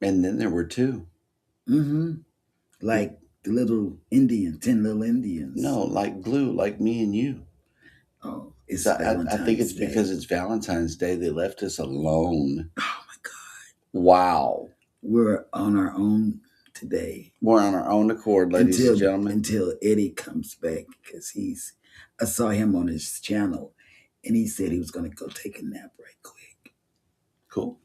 And then there were two. Mm-hmm. Like the little Indian, 10 little Indians. No, like glue, like me and you. Oh, it's So I think it's Valentine's because Day. it's Valentine's Day. They left us alone. Oh my God. Wow. We're on our own today We're on our own accord, ladies and gentlemen. until Eddie comes back because I saw him on his channel and he said he was gonna go take a nap right quick. Cool.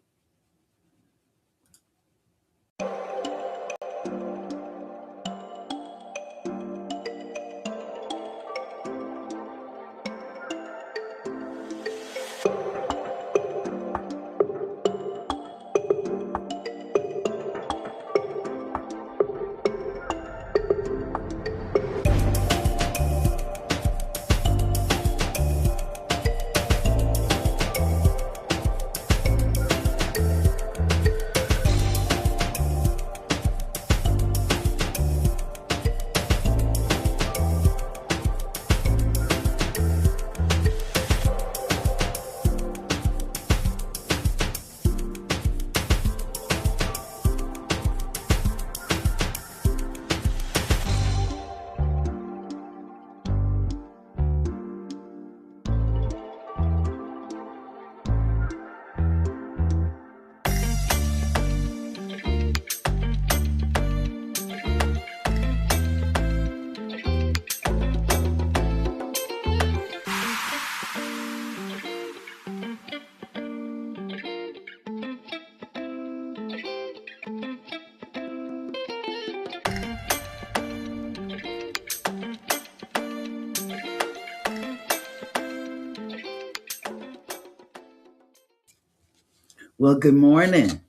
Well, good morning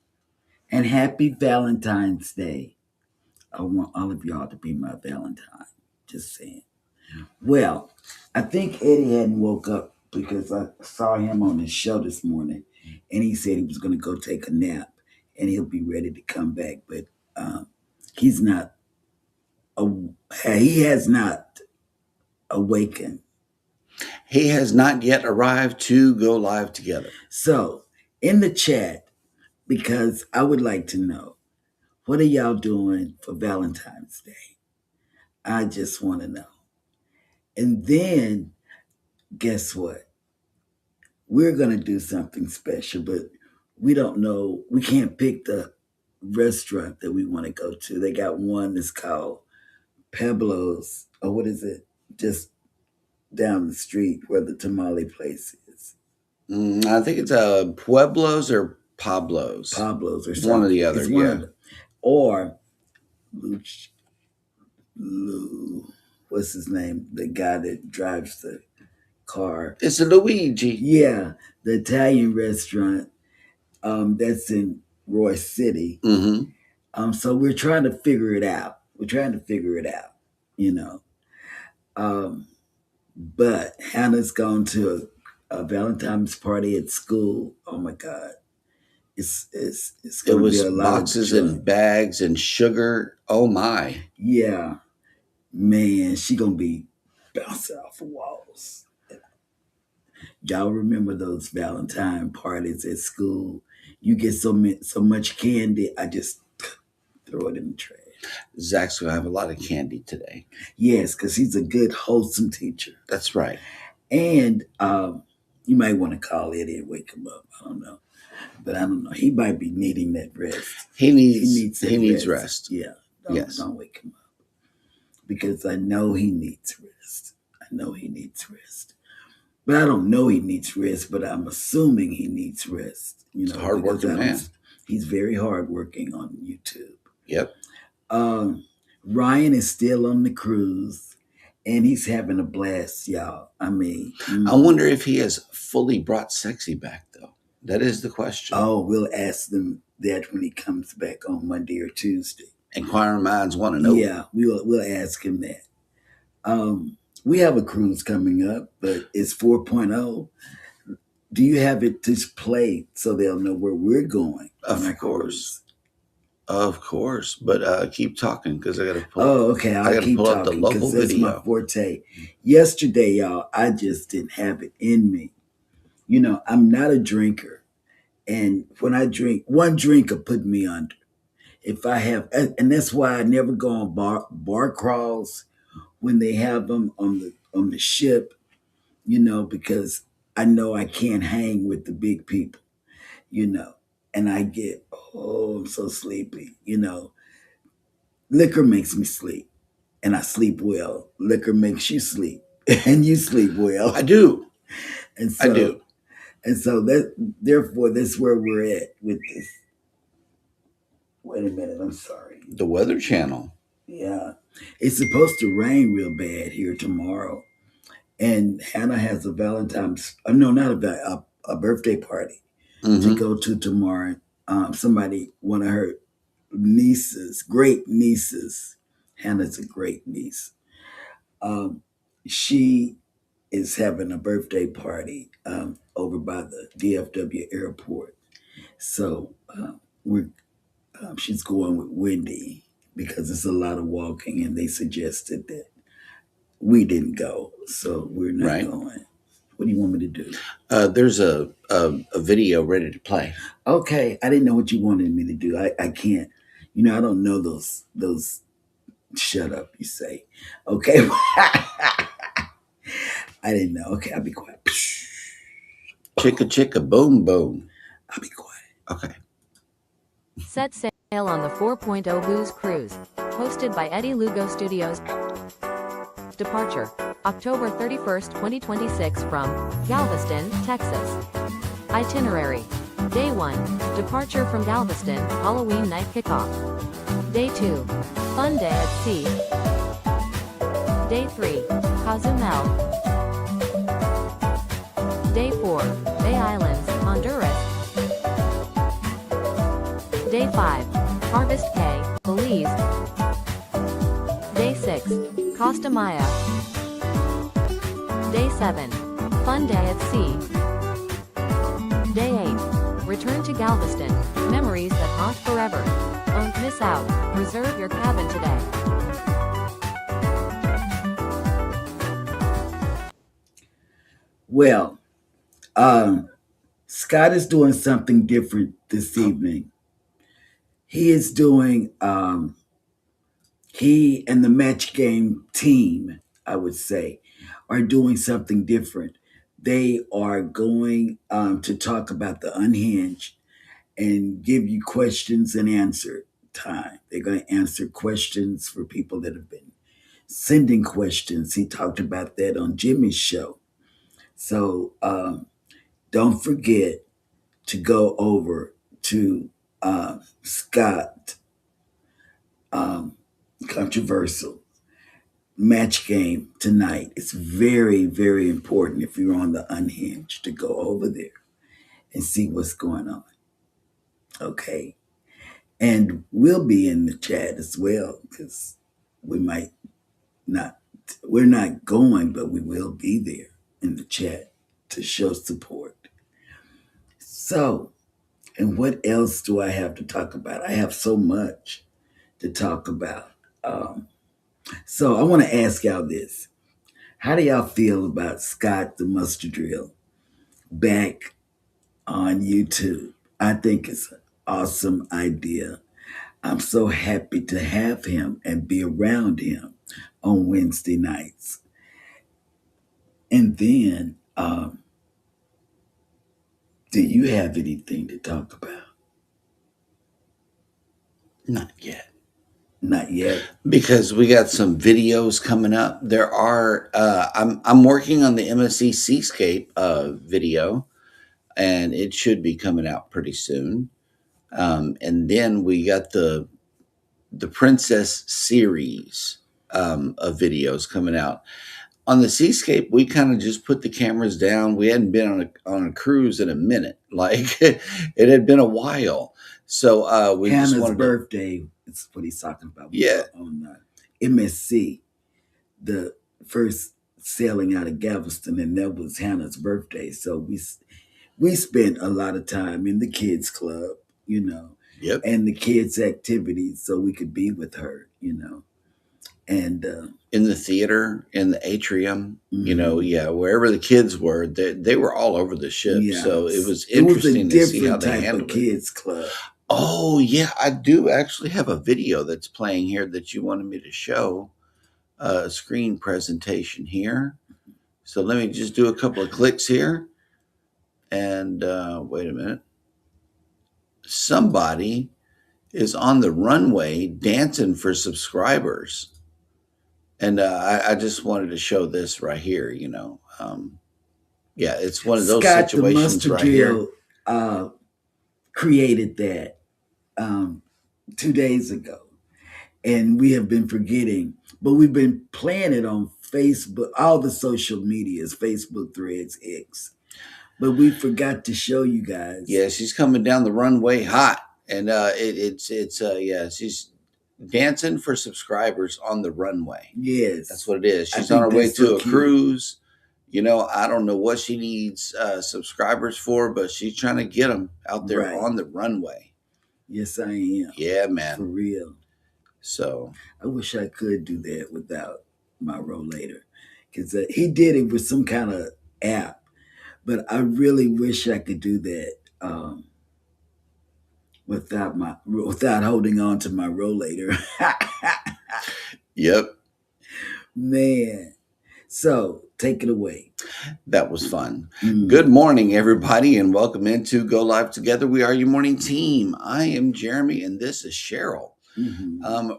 and happy Valentine's Day. I want all of y'all to be my Valentine. Just saying. Well, I think Eddie hadn't woke up because I saw him on his show this morning and he said he was going to go take a nap and he'll be ready to come back. But he's not, he has not awakened. He has not yet arrived to go live together. So, in the chat, because I would like to know, what are y'all doing for Valentine's Day? I just want to know. And then, guess what? We're going to do something special, but we don't know. We can't pick the restaurant that we want to go to. They got one that's called Peblos, or what is it? Just down the street where the tamale place is. I think it's Pueblos or Pablos. Pablo's or One or something. the other, It's one yeah. of the, or Luch, Lu, what's his name? The guy that drives the car. It's a Luigi. Yeah, the Italian restaurant that's in Roy City. So we're trying to figure it out. You know. But Hannah's gone to a Valentine's party at school. Oh my God. It's It going to be was a lot boxes of and bags and sugar. Oh my. Yeah, man, she going to be bouncing off the walls. Y'all remember those Valentine parties at school? You get so much candy, I just throw it in the trash. Zach's going to have a lot of candy today. Yes, because he's a good, wholesome teacher. That's right. And you might want to call Eddie and wake him up. I don't know. But I don't know. He might be needing that rest. He needs rest. Yeah. Yes. Don't wake him up. Because I know he needs rest. But I don't know he needs rest, but I'm assuming he needs rest. He's a hardworking man. He's very hardworking on YouTube. Yep. Ryan is still on the cruise, and he's having a blast, y'all. I mean, I wonder if he has fully brought sexy back, though. That is the question. Oh, we'll ask them that when he comes back on Monday or Tuesday. Inquiring minds want to know. Yeah, we'll ask him that. We have a cruise coming up, but it's 4.0. Do you have it displayed so they'll know where we're going? Of course. Of course. But keep talking because I got to pull okay. I'll keep pull talking up the local that's video. My forte. Yesterday, y'all, I just didn't have it in me. You know, I'm not a drinker. And when I drink, one drink will put me under. if I have, and that's why I never go on bar crawls when they have them on the ship, because I know I can't hang with the big people, you know, and I get, oh, I'm so sleepy, Liquor makes me sleep, and I sleep well. Liquor makes you sleep, and you sleep well. I do. And I so, do. and so that, therefore, that's where we're at with this. Wait a minute, I'm sorry. The Weather Channel. Yeah, it's supposed to rain real bad here tomorrow, and Hannah has a Valentine's. No, not a birthday party to Mm-hmm. go to tomorrow. Somebody, one of her nieces, great nieces. Hannah's a great niece. Um, she is having a birthday party over by the DFW airport. So we're she's going with Wendy because it's a lot of walking, and they suggested that we didn't go, so we're not Right. going. What do you want me to do? There's a video ready to play. Okay, I didn't know what you wanted me to do. I can't. I don't know those. Shut up, you say. Okay. I didn't know. Okay, I'll be quiet. Chicka chicka boom boom. I'll be quiet. Okay. Set sail on the 4.0 Booze Cruise, hosted by Eddie Lugo Studios. Departure, October 31st, 2026 from Galveston, Texas. Itinerary, Day 1, departure from Galveston, Halloween night kickoff. Day 2, fun day at sea. Day 3, Cozumel. Day 4, Bay Islands, Honduras. Day 5, Harvest Cay, Belize. Day 6, Costa Maya. Day 7, fun day at sea. Day 8, return to Galveston, memories that haunt forever. Don't miss out, reserve your cabin today. Well, Scott is doing something different this evening. He is doing he and the match game team, I would say, are doing something different. They are going to talk about the unhinged and give you questions and answer time. They're going to answer questions for people that have been sending questions. He talked about that on Jimmy's show. So don't forget to go over to Scott Controversial match game tonight. It's very, very important if you're on the unhinged to go over there and see what's going on. Okay. And we'll be in the chat as well because we might not, we're not going, but we will be there in the chat to show support. So, and what else do I have to talk about? I have so much to talk about. So I want to ask y'all this. How do y'all feel about Scott the Mustard Drill back on YouTube? I think it's an awesome idea. I'm so happy to have him and be around him on Wednesday nights. And then, do you have anything to talk about? Not yet. Not yet. Because we got some videos coming up. There are I'm working on the MSC Seascape video, and it should be coming out pretty soon. And then we got the Princess series of videos coming out. On the Seascape, we kind of just put the cameras down. We hadn't been on a cruise in a minute. Like it had been a while. So we Hannah's just wanted birthday is what he's talking about. Yeah. On MSC, the first sailing out of Galveston, and that was Hannah's birthday. So we spent a lot of time in the kids club, Yep. and the kids' activities, so we could be with her, and in the theater, in the atrium, mhm. wherever the kids were, they were all over the ship. Yeah. So it was It was a interesting to see how different they type of handled it. kids club. Oh, yeah, I do actually have a video that's playing here that you wanted me to show. A screen presentation here. So let me just do a couple of clicks here. And wait a minute. Somebody is on the runway dancing for subscribers. And I just wanted to show this right here, yeah, it's one of those Scott the situations Mustard right here. Drill created that 2 days ago, and we have been forgetting, but we've been playing it on Facebook, all the social medias, Facebook, Threads, X. But we forgot to show you guys. Yeah, she's coming down the runway hot, and it's yeah, she's dancing for subscribers on the runway. Yes, that's what it is. She's on her way to a cruise. I don't know what she needs subscribers for, but she's trying to get them out there on the runway. Yes, I am. Yeah, man. For real. So I wish I could do that without my rollator, because he did it with some kind of app, but I really wish I could do that without holding on to my rollator. Yep. Man. So take it away. That was fun. Good morning, everybody, and welcome into Go Live Together. We are your morning team. I am Jeremy, and this is Cheryl.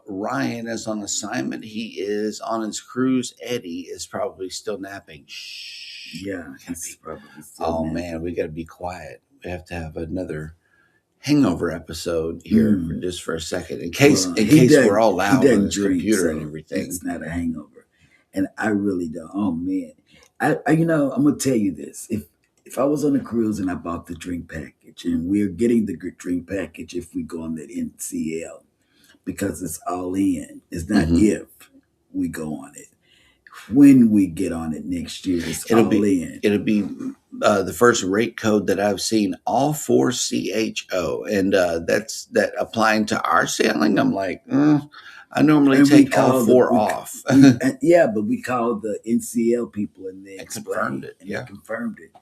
Ryan is on assignment. He is on his cruise. Eddie is probably still napping. Shh. Yeah, he's probably still napping. Man, we got to be quiet. We have to have another hangover episode here just for a second, in case we're all loud on this computer and everything. It's not a hangover, and I really don't. Oh man, I I'm gonna tell you this: if I was on a cruise and I bought the drink package, and we're getting the drink package if we go on that NCL, because it's all in. It's not if we go on it. When we get on it next year, it'll be the first rate code that I've seen, all for CHO, and that's that applying to our sailing. I'm like, I normally take all four off. Yeah, but we called the NCL people and they confirmed it. And they confirmed it,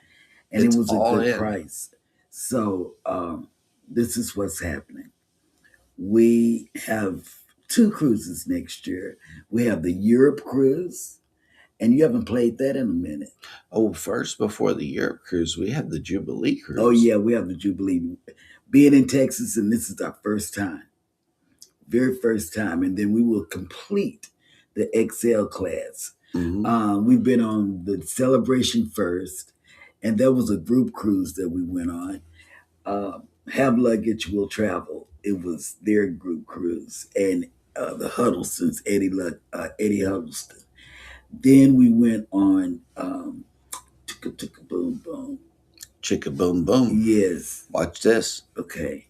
and it was a good price. So this is what's happening. We have 2 cruises next year. We have the Europe cruise. And you haven't played that in a minute. Oh, first, before the Europe cruise, we have the Jubilee cruise. Oh, yeah, we have the Jubilee. Being in Texas, and this is our first time. Very first time. And then we will complete the XL class. We've been on the Celebration first, and there was a group cruise that we went on. Have Luggage Will Travel. It was their group cruise. And the Huddlestons, Eddie Huddleston. Then we went on Chicka Boom Boom. Chicka Boom Boom. Yes. Watch this. Okay.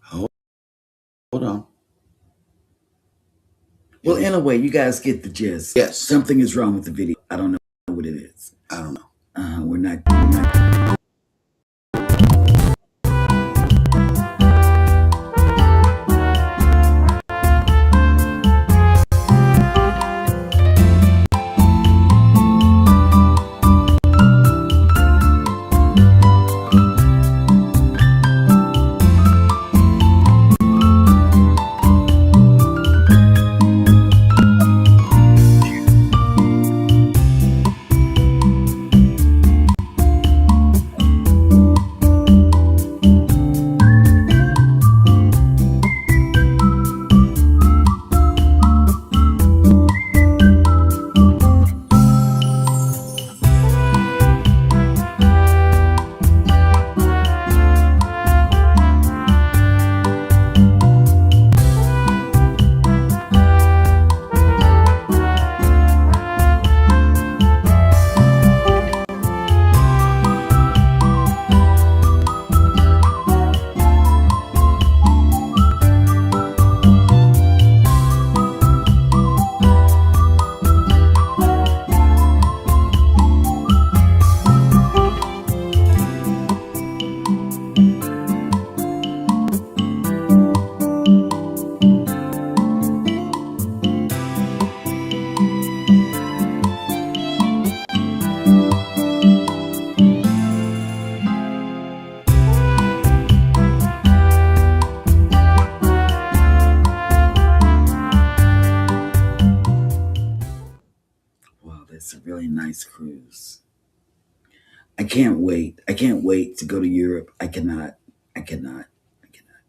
Hold, hold on. It Well, was anyway, you guys get the gist. yes. Something is wrong with the video. I don't know what it is. I don't know. We're not. Wow, that's a really nice cruise. I can't wait. I can't wait to go to Europe. I cannot. I cannot. I cannot.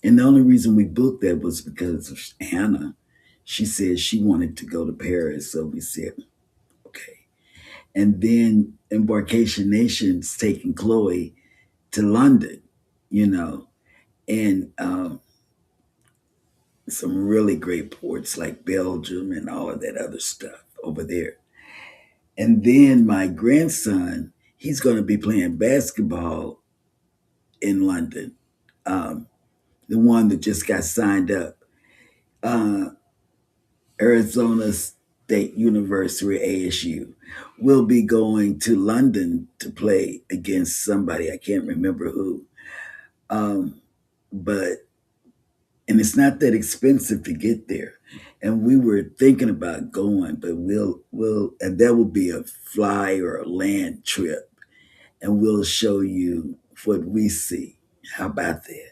And the only reason we booked that was because of Hannah. She said she wanted to go to Paris, so we said okay. And then Embarkation Nation's taking Chloe to London, you know, and some really great ports like Belgium and all of that other stuff over there. And then my grandson, he's going to be playing basketball in London. Um, the one that just got signed up, uh, Arizona State University, ASU, will be going to London to play against somebody. I can't remember who. Um, but and it's not that expensive to get there. And we were thinking about going, but we'll and that will be a fly or a land trip, and we'll show you what we see. How about that?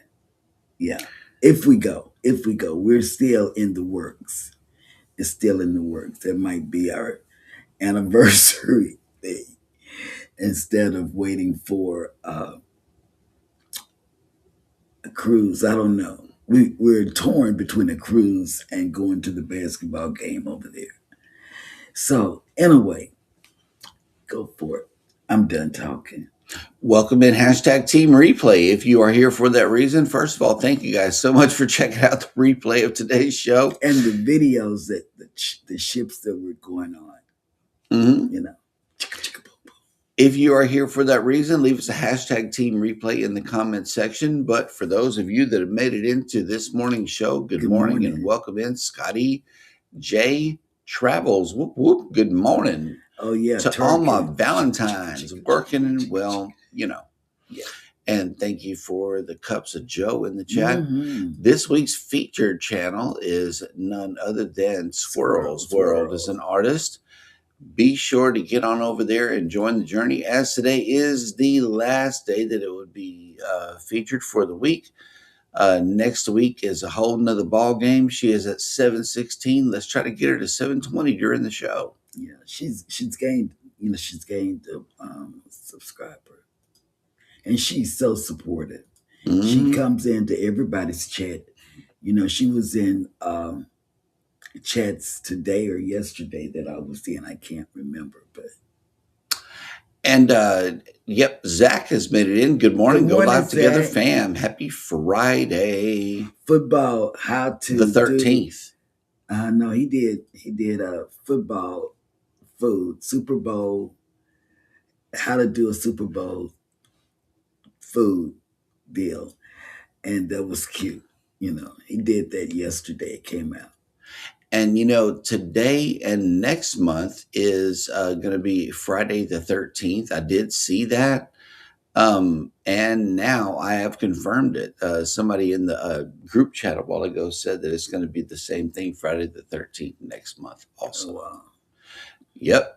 Yeah. If we go, we're still in the works. It's still in the works. That might be our anniversary thing instead of waiting for a cruise. I don't know. We're torn between a cruise and going to the basketball game over there. So anyway, go for it. I'm done talking. Welcome in hashtag Team Replay. If you are here for that reason, first of all, thank you guys so much for checking out the replay of today's show and the videos that the ships that were going on. Mm-hmm. You know. If you are here for that reason, leave us a hashtag Team Replay in the comments section. But for those of you that have made it into this morning's show, good morning and welcome in, Scotty J Travels. Whoop whoop. Good morning. Oh yeah, to all my Valentines working well, you know. Yeah. And thank you for the cups of Joe in the chat. Mm-hmm. This week's featured channel is none other than Squirrels World as an artist. Be sure to get on over there and join the journey, as today is the last day that it would be featured for the week. Next week is a whole nother ball game. She is at 716. Let's try to get her to 720 during the show. Yeah, she's gained a subscriber, and she's so supportive. Mm-hmm. She comes into everybody's chat. You know, she was in chats today or yesterday that I was in. I can't remember, but. And yep, Zach has made it in. Good morning. Go live Zach. Together, fam. Happy Friday. Football. How to the 13th. No, he did a football food Super Bowl. How to do a Super Bowl food deal. and that was cute. He did that yesterday. It came out. And today and next month is going to be Friday the 13th. I did see that. And now I have confirmed it. Somebody in the group chat a while ago said that it's going to be the same thing Friday the 13th next month also. Oh, wow. Yep.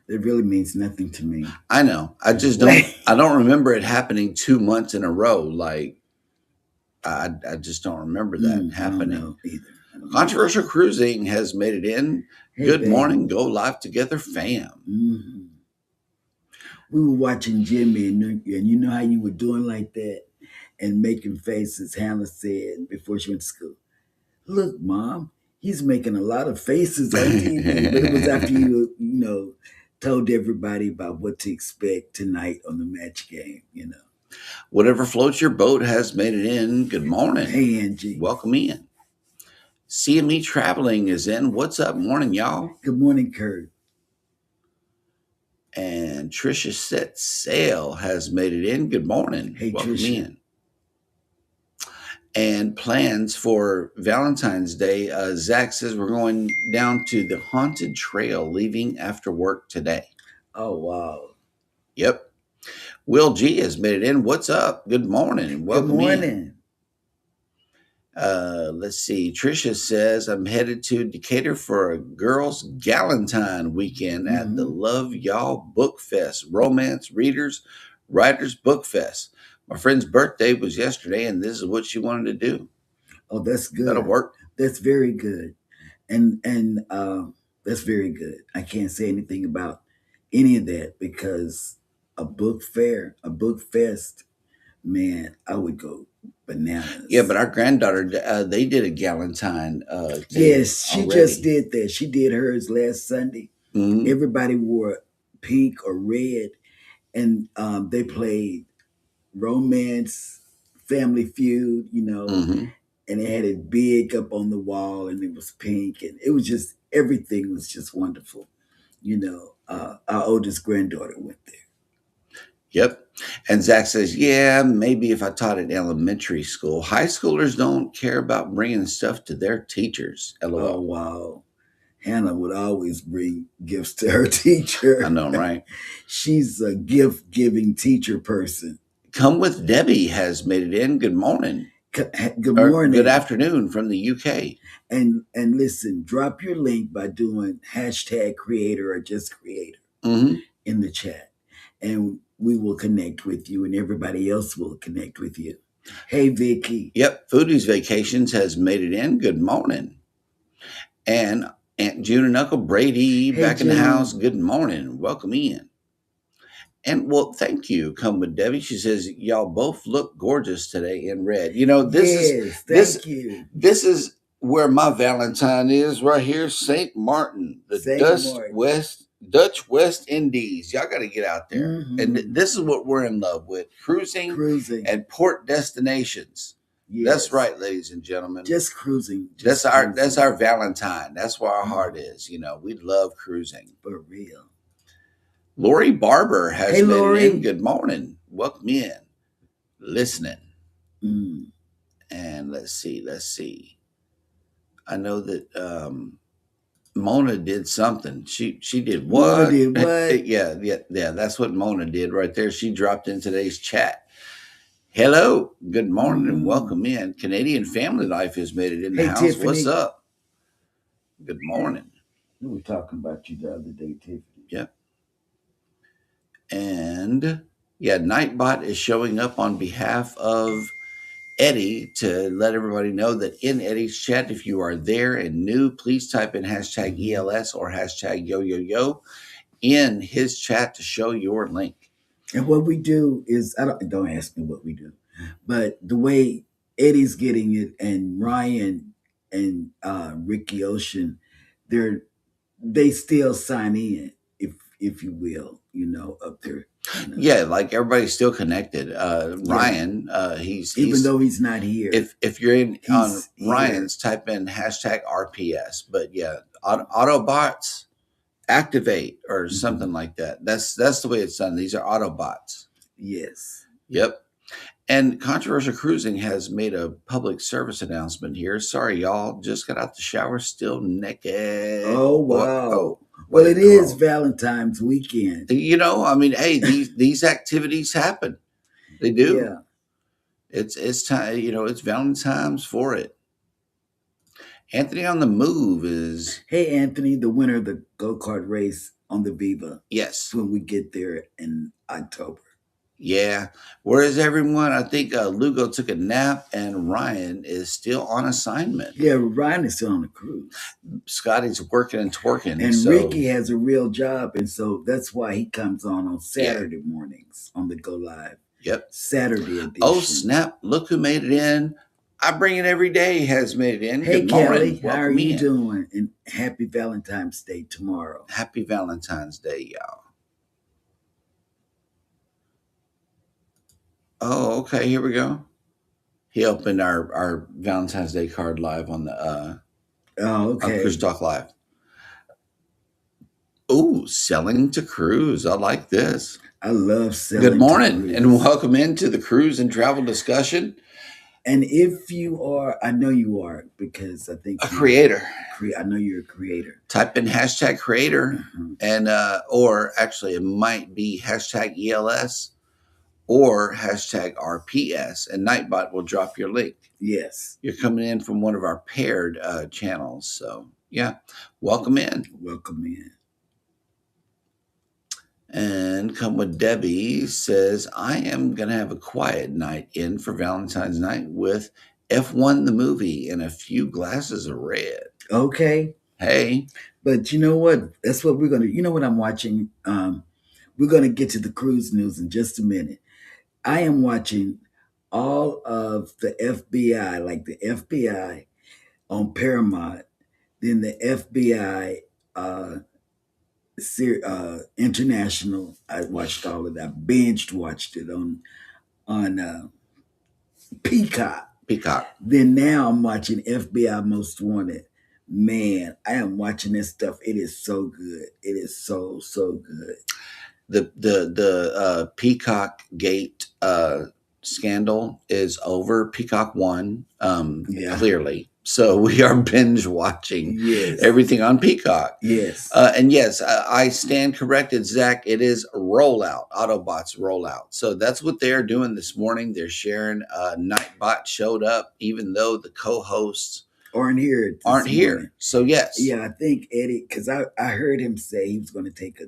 It really means nothing to me. I know. I just don't remember it happening 2 months in a row. Like, I just don't remember that happening. I don't know either. Controversial Cruising has made it in. Hey, Good babe. morning. Go live together, fam. Mm-hmm. We were watching Jimmy, and you know how you were doing like that and making faces. Hannah said before she went to school, "Look, Mom, he's making a lot of faces on TV." But it was after you told everybody about what to expect tonight on the match game. Whatever floats your boat has made it in. Good morning. Hey, Angie. Welcome in. CME Traveling is in. What's up? Morning, y'all. Good morning, Kurt. And Trisha Set Sail has made it in. Good morning. Hey, welcome Trisha. in. And plans for Valentine's Day. Zach says we're going down to the Haunted Trail, leaving after work today. Oh, wow. Yep. Will G has made it in. What's up? Good morning. Welcome Good morning. in. Let's see. Trisha says I'm headed to Decatur for a girls' Galentine weekend at the Love Y'all Book Fest. Romance Readers Writers Book Fest. My friend's birthday was yesterday, and this is what she wanted to do. Oh, that's good. That'll work. That's very good, and that's very good. I can't say anything about any of that because a book fair, a book fest, man, I would go bananas. Yeah, but our granddaughter, they did a Galentine. Yes, she already. just did that. She did hers last Sunday. Mm-hmm. Everybody wore pink or red, and they played Romance, Family Feud, Mm-hmm. and they had it big up on the wall, and it was pink, and it was just everything was just wonderful. Our oldest granddaughter went there. Yep. And Zach says, yeah, maybe if I taught at elementary school. High schoolers don't care about bringing stuff to their teachers. LOL. Oh, wow. Hannah would always bring gifts to her teacher. I know, right? She's a gift-giving teacher person. Come with Debbie has made it in. Good morning. Good morning. Good afternoon from the UK. And listen, drop your link by doing #creator or just creator in the chat. And we will connect with you, and everybody else will connect with you. Hey, Vicky. Yep. Foodies Vacations has made it in. Good morning. And Aunt June and Uncle Brady back in the house. Good morning. Welcome in. And well, thank you. Come with Debbie. She says, y'all both look gorgeous today in red. Thank you. This is where my Valentine is right here. St. Martin, Dutch West Indies. Y'all got to get out there. And this is what we're in love with. Cruising. And port destinations. Yes. That's right, ladies and gentlemen. Just cruising. That's our Valentine. That's where our heart is. We love cruising. For real. Lori Barber has made it in. Good morning. Welcome in. Listening. And let's see. I know that Mona did something. She did what? Mona did what? Yeah. That's what Mona did right there. She dropped in today's chat. Hello. Good morning and welcome in. Canadian Family Life has made it in the house. Tiffany. What's up? Good morning. We were talking about you the other day, Tiffany. Yep. And Nightbot is showing up on behalf of Eddie to let everybody know that in Eddie's chat, if you are there and new, please type in #ELS or #YoYoYo in his chat to show your link. And what we do is, don't ask me what we do, but the way Eddie's getting it and Ryan and Ricky Ocean, they still sign in, if you will, up there. Yeah, like everybody's still connected. Ryan, he's even though he's not here. If you're on Ryan's, type in #RPS. But yeah, Autobots activate or something like that. That's the way it's done. These are Autobots. Yes. Yep. And Controversial Cruising has made a public service announcement here. Sorry, y'all. Just got out the shower, still naked. Oh, wow. Oh, Well, wait, it is wrong. Valentine's weekend. You know, I mean, hey, these activities happen. They do. Yeah. It's time. You know, it's Valentine's for it. Anthony on the Move is Hey, Anthony, the winner of the go-kart race on the Viva. yes, When we get there in October. yeah. Whereas everyone, I think Lugo took a nap and Ryan is still on assignment. Yeah, Ryan is still on the cruise. Scotty's working and twerking, And so Ricky has a real job, and so that's why he comes on Saturday mornings on the Go Live. Yep. Saturday edition. Oh snap! Look who made it in. I bring it every day. Has made it in. Hey, Good morning. Kelly, how Welcome are you in. doing? And happy Valentine's Day tomorrow. Happy Valentine's Day, y'all. Oh, okay. Here we go. He opened our Valentine's Day card live on the Oh, on okay. Cruise Talk Live. Ooh, selling to cruise. I like this. I love selling. Good to morning cruise. and welcome into the cruise and travel discussion. And if you are, I know you are, because I think A creator. I know you're a creator. Type in hashtag creator and or actually it might be hashtag ELS or hashtag RPS and Nightbot will drop your link. Yes. You're coming in from one of our paired channels. So yeah, welcome in. Welcome in. And Come With Debbie says, I am going to have a quiet night in for Valentine's night with F1 the movie and a few glasses of red. Okay. Hey. But you know what? That's what we're going to, you know what I'm watching? We're going to get to the cruise news in just a minute. I am watching all of the FBI, like the FBI on Paramount, then the FBI International. I watched all of that. Binged watched it on Peacock. Then now I'm watching FBI Most Wanted. Man, I am watching this stuff. It is so good. It is so good. The Peacock Gate scandal is over. Peacock won, clearly. So we are binge watching everything on Peacock. Yes. And yes, I stand corrected, Zach. It is rollout, Autobots rollout. So that's what they're doing this morning. They're sharing. Nightbot showed up, even though the co-hosts aren't here. So yes. Yeah, I think Eddie, because I heard him say he was going to take a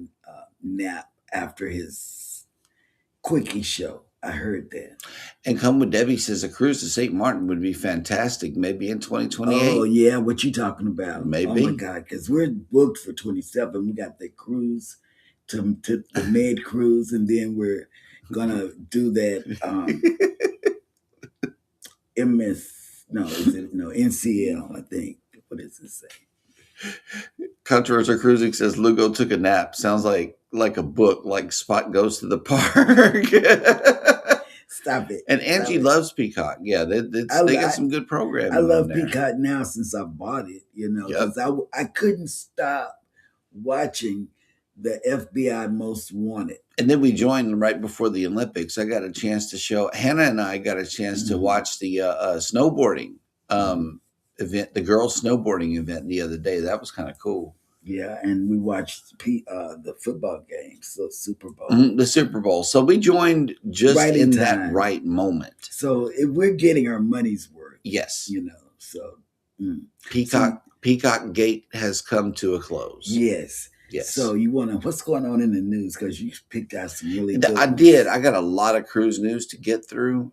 nap after his quickie show. I heard that. And Come With Debbie says a cruise to St. Martin would be fantastic, maybe in 2028. Oh, yeah. What you talking about? Maybe. Oh, my God. Because we're booked for 27. We got the cruise to the Med cruise, and then we're going to do that NCL, I think. What does it say? Controversial Cruising says Lugo took a nap. Sounds like a book, like Spot Goes to the Park. Stop it. And Angie loves Peacock. Yeah, they got some good programming. I love Peacock now since I bought it, because I couldn't stop watching the FBI Most Wanted. And then we joined right before the Olympics. I got a chance to show, Hannah and I got a chance to watch the snowboarding event, the girls snowboarding event the other day. That was kind of cool. Yeah, and we watched the football games, the Super Bowl. The Super Bowl. So we joined just right in that right moment. So we're getting our money's worth. Yes. So Peacock Gate has come to a close. Yes. Yes. So what's going on in the news? Because you picked out some really good I did. I got a lot of cruise news to get through.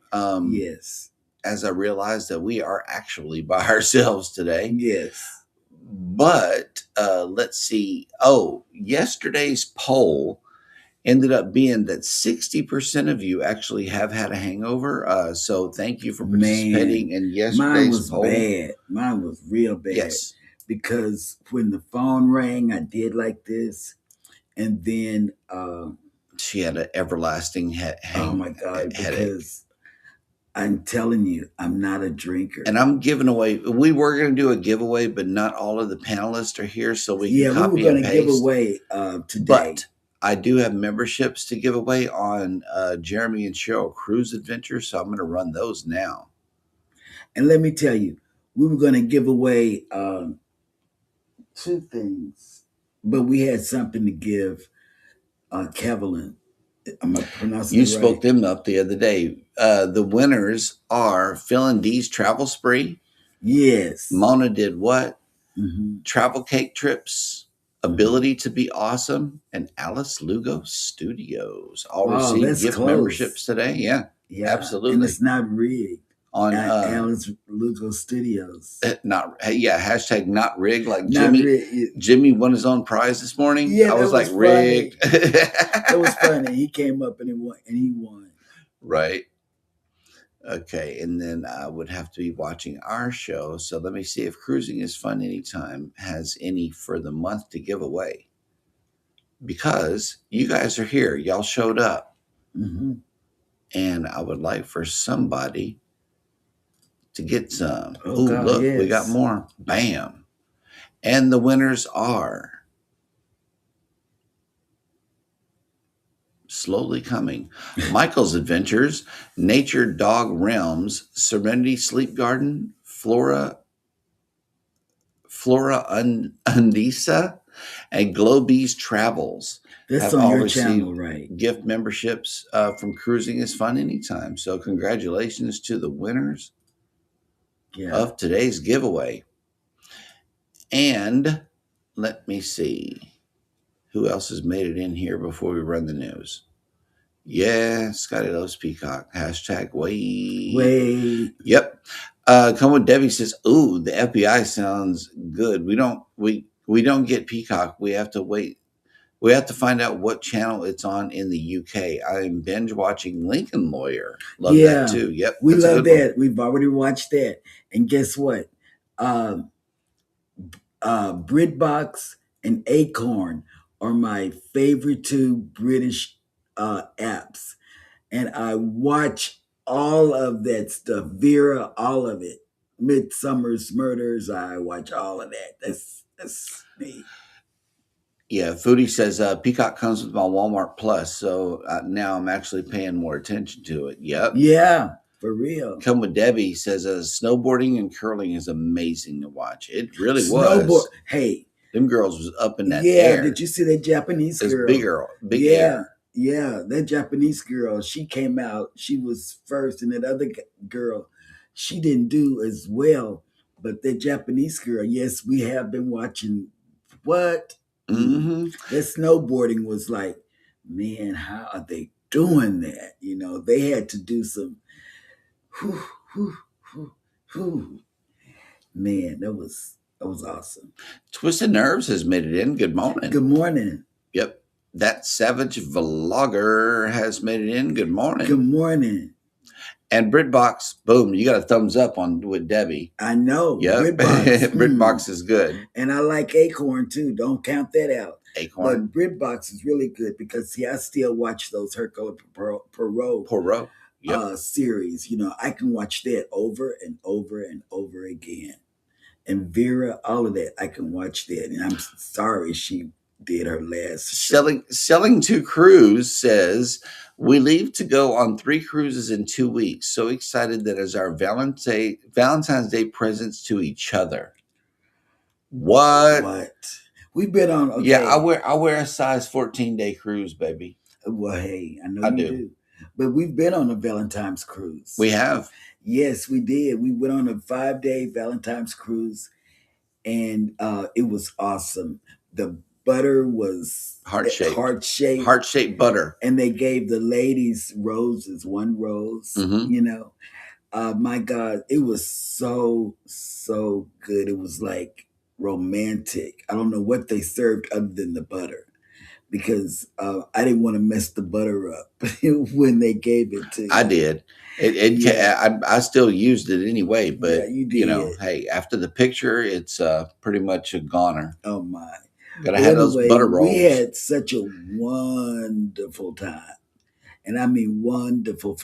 Yes. As I realized that we are actually by ourselves today. Yes. But let's see. Oh, yesterday's poll ended up being that 60% of you actually have had a hangover. So thank you for participating in yesterday's poll. Mine was real bad. Yes. Because when the phone rang, I did like this. And then she had an everlasting headache. Oh my God, because I'm telling you, I'm not a drinker. And I'm giving away, we were going to do a giveaway, but not all of the panelists are here, so we can copy and paste. We were going to give away today. But I do have memberships to give away on Jeremy and Cheryl Cruise Adventures, so I'm going to run those now. And let me tell you, we were going to give away two things, but we had something to give Kevlin. Am I pronouncing You it spoke right? them up the other day. The winners are Phil and Dee's Travel Spree. Yes. Mona did what? Mm-hmm. Travel Cake Trips, Ability to Be Awesome, and Alice Lugo Studios all Wow, received that's gift close. memberships today. Yeah, Yeah, and absolutely. it's not rigged. On Alice Lugo Studios. not hashtag not rigged like Not Jimmy. rigged. Jimmy won his own prize this morning. Yeah, I was that like was rigged. It was funny. He came up and he won. Right. Okay, and then I would have to be watching our show. So let me see if Cruising is Fun Anytime has any for the month to give away. Because you guys are here, y'all showed up. Mm-hmm. And I would like for somebody to get some. Oh, Ooh, God, look, yes. we got more. Bam. And the winners are slowly coming. Michael's Adventures, Nature Dog Realms, Serenity Sleep Garden, Flora Undisa, and Globee's Travels. That's have on all your received channel, right? gift memberships from Cruising is Fun Anytime. So congratulations to the winners Yeah. of today's giveaway. And let me see who else has made it in here before we run the news. Yeah, Scotty loves Peacock. Hashtag wait. Wait. Yep. Come with Debbie says, "Ooh, the FBI sounds good. We don't get Peacock. We have to wait. We have to find out what channel it's on in the UK. I am binge watching Lincoln Lawyer. Love that too. Yep, we that's a love good that. We've already watched that. And guess what? BritBox and Acorn are my favorite two British apps. And I watch all of that stuff. Vera, all of it. Midsummer's Murders, I watch all of that. That's me. Yeah, Foodie says Peacock comes with my Walmart Plus, so now I'm actually paying more attention to it. Yep. Yeah, for real. Come with Debbie says snowboarding and curling is amazing to watch. It really was. Hey, them girls was up in that air. Did you see that Japanese girl? Big air. Yeah, that Japanese girl. She came out. She was first, and that other girl, she didn't do as well. But that Japanese girl, yes, we have been watching. What? Mm-hmm. That snowboarding was like, man, how are they doing that? You know, they had to do some. Whew, whew, whew, whew. Man, that was awesome. Twisted Nerves has made it in. Good morning. Good morning. Yep. That Savage Vlogger has made it in. Good morning. Good morning. And BritBox, boom, you got a thumbs up on with Debbie. I know. Yep. BritBox is good. And I like Acorn too. Don't count that out. Acorn. But BritBox is really good because see, I still watch those Hercule Poirot series. You know, I can watch that over and over and over again. And Vera, all of that, I can watch that. And I'm sorry she did her last show. Selling to Cruise says, we leave to go on 3 cruises in 2 weeks. So excited that is our Valentine's Day presents to each other. What? We've been on. Okay. Yeah, I wear a size 14-day cruise, baby. Well, hey, I know you do. But we've been on a Valentine's cruise. We have. Yes, we did. We went on a 5-day Valentine's cruise, and it was awesome. The butter was heart-shaped butter, and they gave the ladies roses, 1 rose. Mm-hmm. You know, my God, it was so good. It was like romantic. I don't know what they served other than the butter, because I didn't want to mess the butter up when they gave it to you. I did. I still used it anyway, but you know, hey, after the picture, it's pretty much a goner. Oh my! Gotta have those butter rolls. We had such a wonderful time, and I mean wonderful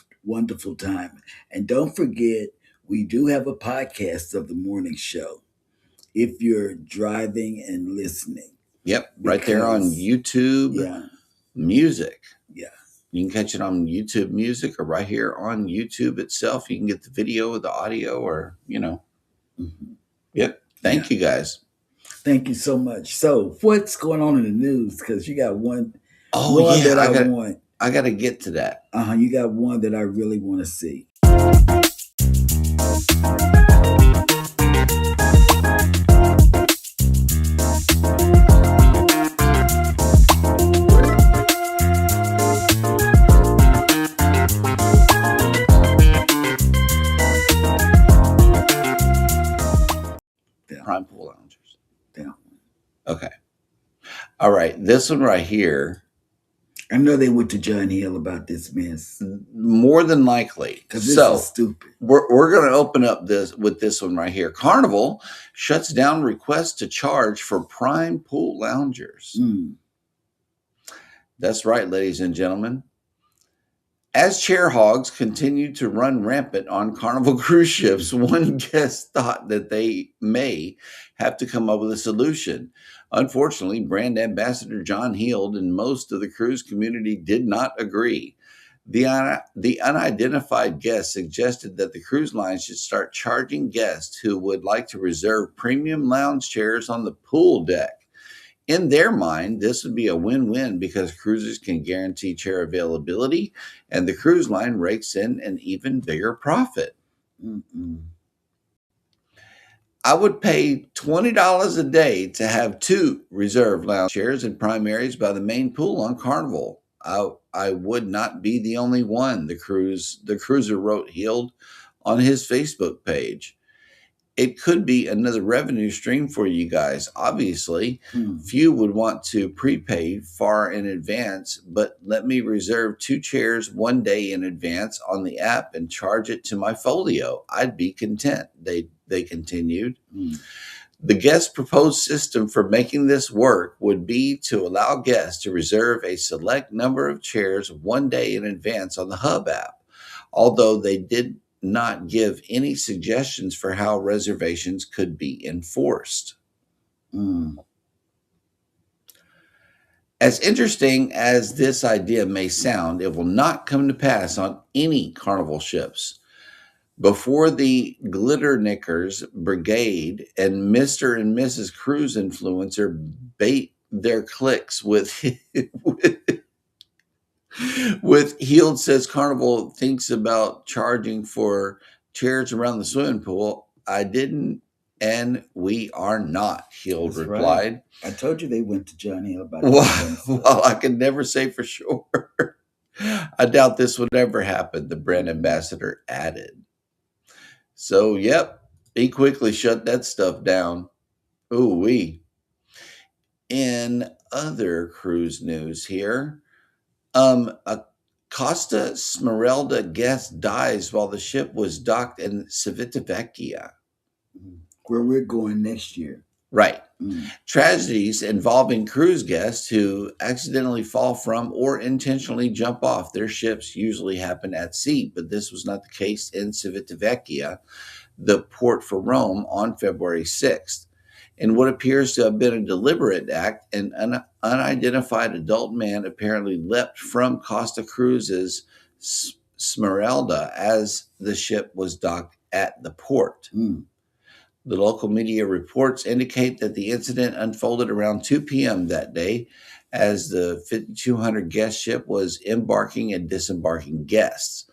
time. And don't forget, we do have a podcast of the morning show. If you're driving and listening. Yep, right there on YouTube. Yeah. music. Yeah. You can catch it on YouTube Music or right here on YouTube itself. You can get the video, the audio, or, Mhm. Yep. Thank you guys. Thank you so much. So, what's going on in the news? Because you got one Oh, yeah. that I want. I got to get to that. You got one that I really want to see. Prime Pool Loungers. Yeah. Okay. All right. This one right here. I know they went to John Hill about this mess. More than likely. Because this is stupid. We're going to open up this with this one right here. Carnival shuts down requests to charge for Prime Pool Loungers. That's right, ladies and gentlemen. As chair hogs continue to run rampant on Carnival cruise ships, one guest thought that they may have to come up with a solution. Unfortunately, brand ambassador John Heald and most of the cruise community did not agree. The unidentified guest suggested that the cruise line should start charging guests who would like to reserve premium lounge chairs on the pool deck. In their mind, this would be a win-win because cruisers can guarantee chair availability and the cruise line rakes in an even bigger profit. I would pay $20 a day to have 2 reserved lounge chairs in prime areas by the main pool on Carnival. I would not be the only one, the cruiser wrote Heald on his Facebook page. It could be another revenue stream for you guys. Obviously, few would want to prepay far in advance, but let me reserve 2 chairs one day in advance on the app and charge it to my folio. I'd be content, they continued. The guest proposed system for making this work would be to allow guests to reserve a select number of chairs one day in advance on the Hub app, although they did not give any suggestions for how reservations could be enforced. As interesting as this idea may sound, it will not come to pass on any Carnival ships. Before the Glitterknickers Brigade and Mr. and Mrs. Cruise Influencer bait their clicks with Heald says Carnival thinks about charging for chairs around the swimming pool. I didn't, and we are not, Heald replied. Right. I told you they went to John Hill about well, I can never say for sure. I doubt this would ever happen, the brand ambassador added. So, yep, he quickly shut that stuff down. Ooh-wee. In other cruise news here, a Costa Smeralda guest dies while the ship was docked in Civitavecchia, where we're going next year. Right. Tragedies involving cruise guests who accidentally fall from or intentionally jump off their ships usually happen at sea, but this was not the case in Civitavecchia, the port for Rome, on February 6th. In what appears to have been a deliberate act, an unidentified adult man apparently leapt from Costa Cruises' Smeralda as the ship was docked at the port. The local media reports indicate that the incident unfolded around 2 p.m. that day as the 5,200 guest ship was embarking and disembarking guests.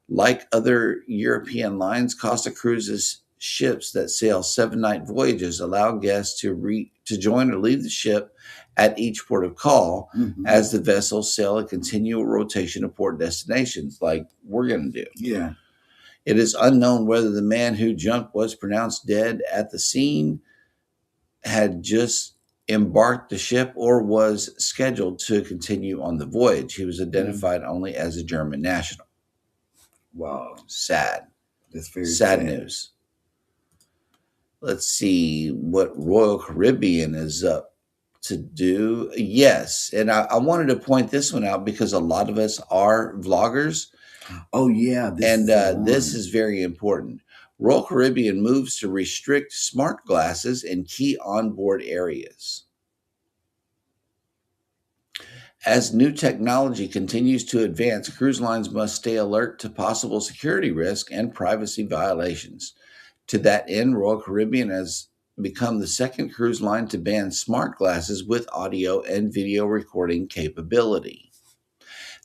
Like other European lines, Costa Cruises ships that sail 7-night voyages allow guests to join or leave the ship at each port of call as the vessels sail a continual rotation of port destinations like we're going to do. Yeah. It is unknown whether the man who jumped was pronounced dead at the scene, had just embarked the ship, or was scheduled to continue on the voyage. He was identified only as a German national. Wow. Sad. That's very sad news. Let's see what Royal Caribbean is up to do. Yes, and I wanted to point this one out because a lot of us are vloggers. Oh, yeah. This is very important. Royal Caribbean moves to restrict smart glasses in key onboard areas. As new technology continues to advance, cruise lines must stay alert to possible security risk and privacy violations. To that end, Royal Caribbean has become the second cruise line to ban smart glasses with audio and video recording capability.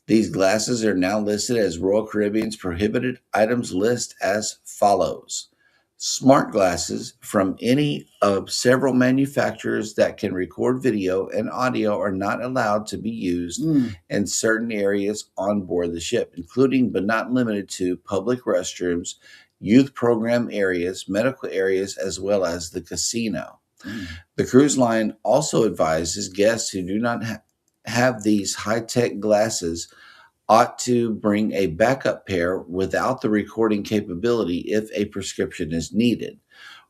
These glasses are now listed as Royal Caribbean's prohibited items list as follows. Smart glasses from any of several manufacturers that can record video and audio are not allowed to be used in certain areas on board the ship, including but not limited to public restrooms, youth program areas, medical areas, as well as the casino. The cruise line also advises guests who do not have these high-tech glasses ought to bring a backup pair without the recording capability if a prescription is needed.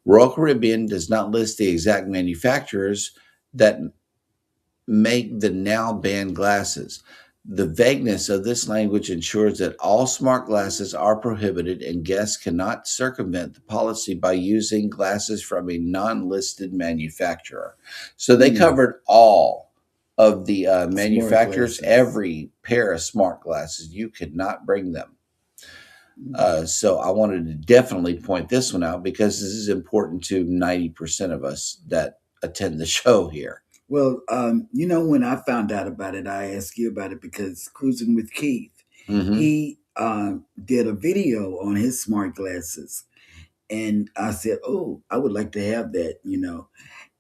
Royal Caribbean does not list the exact manufacturers that make the now banned glasses. The vagueness of this language ensures that all smart glasses are prohibited and guests cannot circumvent the policy by using glasses from a non-listed manufacturer. So they covered all of the manufacturers, every pair of smart glasses. You could not bring them. So I wanted to definitely point this one out because this is important to 90% of us that attend the show here. Well, when I found out about it, I asked you about it because Cruising with Keith, he did a video on his smart glasses. And I said, oh, I would like to have that,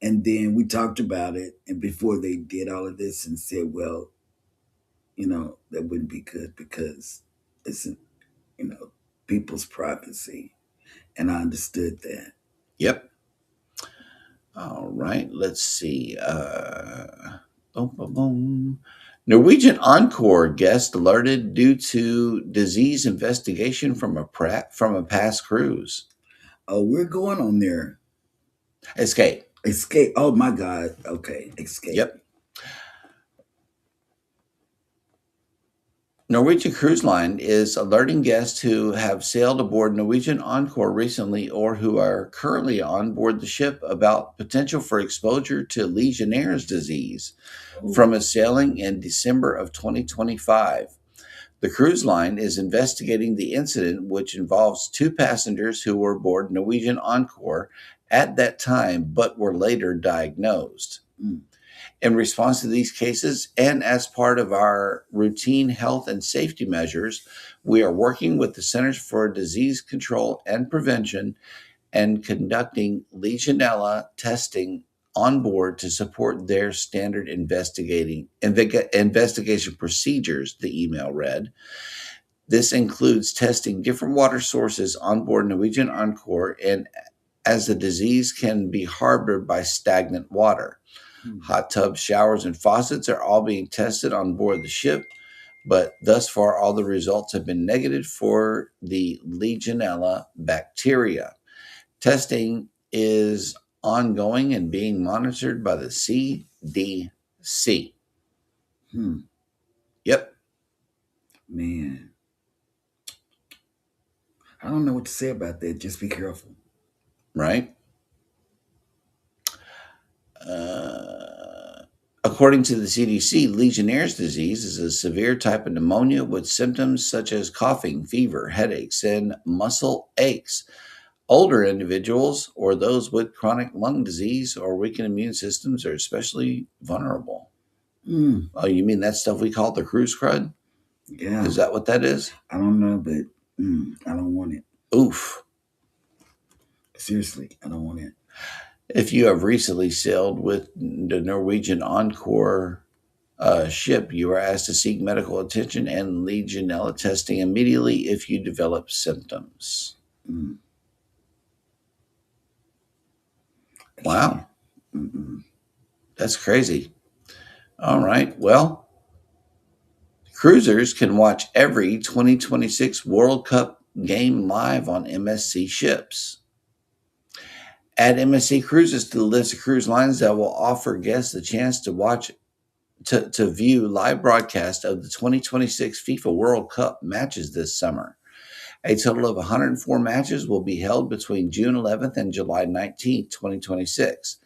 And then we talked about it. And before they did all of this and said, well, that wouldn't be good because it's, people's privacy. And I understood that. Yep. All right. Let's see. Norwegian Encore guest alerted due to disease investigation from a past cruise. Oh, we're going on there. Escape. Oh my God. Okay. Escape. Yep. Norwegian Cruise Line is alerting guests who have sailed aboard Norwegian Encore recently or who are currently on board the ship about potential for exposure to Legionnaire's disease from a sailing in December of 2025. The cruise line is investigating the incident, which involves two passengers who were aboard Norwegian Encore at that time but were later diagnosed. In response to these cases, and as part of our routine health and safety measures, we are working with the Centers for Disease Control and Prevention and conducting Legionella testing on board to support their standard investigation procedures, the email read. This includes testing different water sources on board Norwegian Encore, and as the disease can be harbored by stagnant water. Hot tubs, showers, and faucets are all being tested on board the ship, but thus far all the results have been negative for the Legionella bacteria. Testing is ongoing and being monitored by the CDC. Yep. Man. I don't know what to say about that. Just be careful. Right? According to the CDC, Legionnaire's disease is a severe type of pneumonia with symptoms such as coughing, fever, headaches, and muscle aches. Older individuals or those with chronic lung disease or weakened immune systems are especially vulnerable. Oh, you mean that stuff we call the cruise crud? Yeah. Is that what that is? I don't know, but I don't want it. Oof. Seriously, I don't want it. If you have recently sailed with the Norwegian Encore ship, you are asked to seek medical attention and Legionella testing immediately if you develop symptoms. Wow. That's crazy. All right. Well, cruisers can watch every 2026 World Cup game live on MSC ships. Add MSC Cruises to the list of cruise lines that will offer guests the chance to view live broadcast of the 2026 FIFA World Cup matches this summer. A total of 104 matches will be held between June 11th and July 19th, 2026.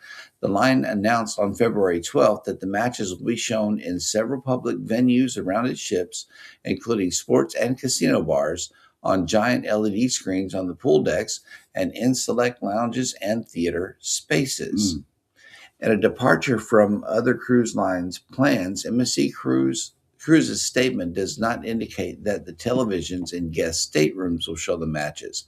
The line announced on February 12th that the matches will be shown in several public venues around its ships, including sports and casino bars, on giant LED screens on the pool decks, and in select lounges and theater spaces. And a departure from other cruise lines' plans, MSC Cruise's statement does not indicate that the televisions in guest staterooms will show the matches.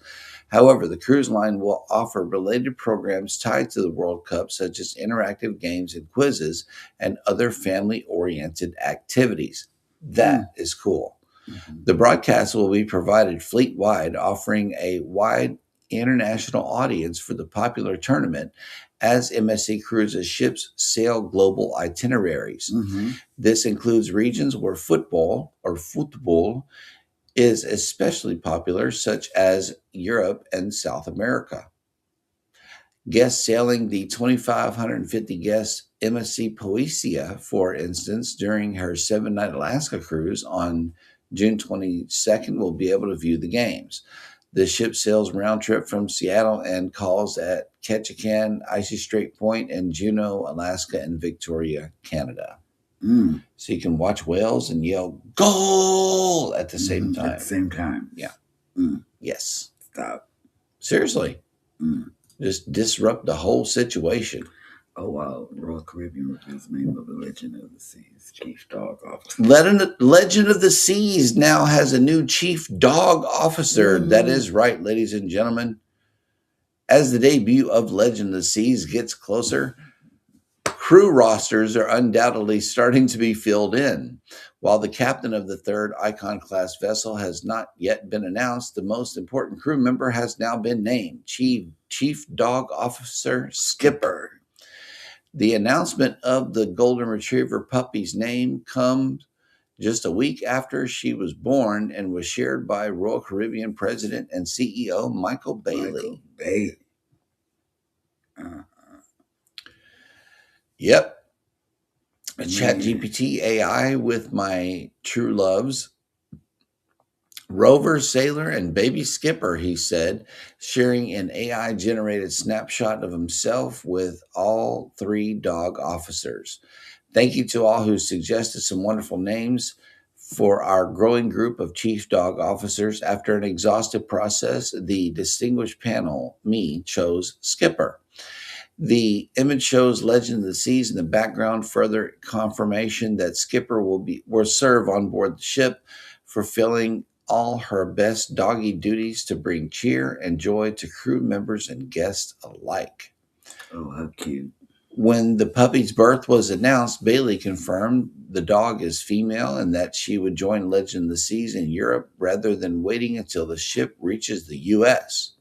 However, the cruise line will offer related programs tied to the World Cup, such as interactive games and quizzes and other family-oriented activities. That is cool. The broadcast will be provided fleet-wide, offering a wide international audience for the popular tournament as MSC Cruises ships sail global itineraries. This includes regions where football is especially popular, such as Europe and South America. Guests sailing the 2,550 guest MSC Poesia, for instance, during her 7-night Alaska cruise on June 22nd, will be able to view the games. The ship sails round trip from Seattle and calls at Ketchikan, Icy Strait Point, and Juneau, Alaska, and Victoria, Canada. So you can watch whales and yell "goal" at the same time. At the same time. Yeah. Yes. Stop. Seriously. Just disrupt the whole situation. Oh, wow. Royal Caribbean reveals name of the Legend of the Seas Chief Dog Officer. Legend of the Seas now has a new Chief Dog Officer. That is right, ladies and gentlemen. As the debut of Legend of the Seas gets closer, crew rosters are undoubtedly starting to be filled in. While the captain of the third Icon-class vessel has not yet been announced, the most important crew member has now been named, Chief Dog Officer Skipper. The announcement of the Golden Retriever puppy's name comes just a week after she was born and was shared by Royal Caribbean President and CEO Michael Bailey. Yep. A ChatGPT AI with my true loves. Rover, Sailor, and Baby Skipper, he said, sharing an AI-generated snapshot of himself with all 3 dog officers. Thank you to all who suggested some wonderful names for our growing group of Chief Dog Officers. After an exhaustive process, the distinguished panel, me, chose Skipper. The image shows Legend of the Seas in the background, further confirmation that Skipper will serve on board the ship, fulfilling all her best doggy duties to bring cheer and joy to crew members and guests alike. Oh, how cute. When the puppy's birth was announced, Bailey confirmed the dog is female and that she would join Legend of the Seas in Europe rather than waiting until the ship reaches the U.S.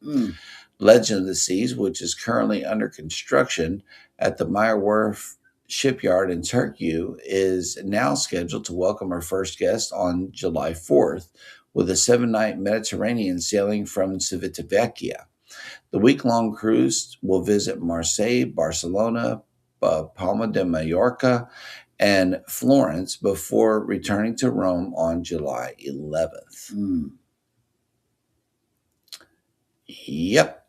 Legend of the Seas, which is currently under construction at the Meyer Werft shipyard in Turkey, is now scheduled to welcome her first guest on July 4th with a 7-night Mediterranean sailing from Civitavecchia. The week-long cruise will visit Marseille, Barcelona, Palma de Mallorca, and Florence before returning to Rome on July 11th. Yep.